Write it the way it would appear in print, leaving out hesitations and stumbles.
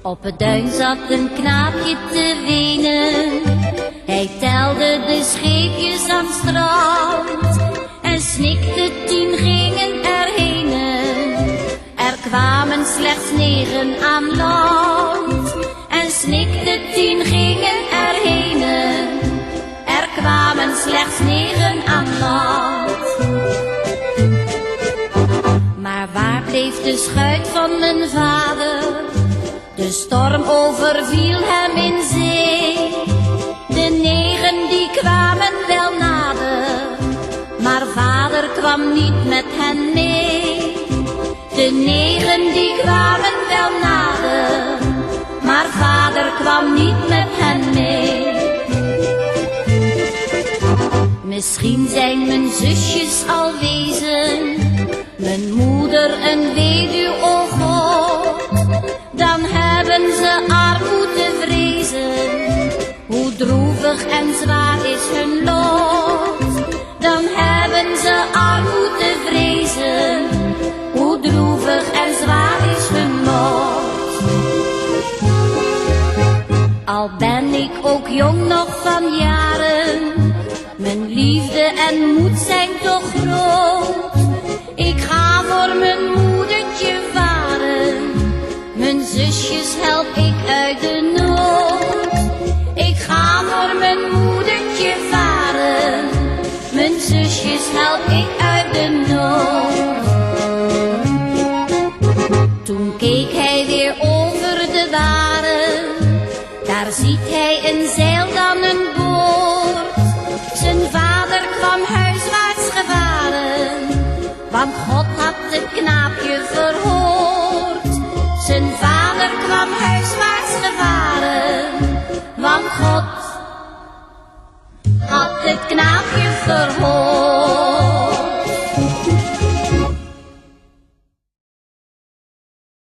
Op het duin zat een knaapje te wenen. Hij telde de scheepjes aan het strand en snikte 10 gingen erheen. Er kwamen slechts 9 aan land en snikte 10 gingen erheen. Er kwamen slechts 9 aan land. Maar waar bleef de schuit van mijn vader? De storm overviel hem in zee. De 9 die kwamen wel nader, maar vader kwam niet met hen mee. De 9 die kwamen wel nader, maar vader kwam niet met hen mee. Misschien zijn mijn zusjes al wezen, mijn moeder een weduw, o God. Dan hebben ze armoede te vrezen, hoe droevig en zwaar is hun lot. Dan hebben ze armoede te vrezen, hoe droevig en zwaar is hun lot. Al ben ik ook jong nog van jaren, mijn liefde en moed zijn toch groot. Ik ga voor mijn moedertje varen, mijn zusjes help ik uit de nood. Ik ga voor mijn moedertje varen, mijn zusjes help ik uit de nood. Toen keek hij weer over de baren, daar ziet hij een zeil dan een boord. Zijn vader kwam huiswaarts gevaren, want God had het knaapje verhoord. Zijn vader kwam huiswaarts gevaren, want God had het knaapje verhoord.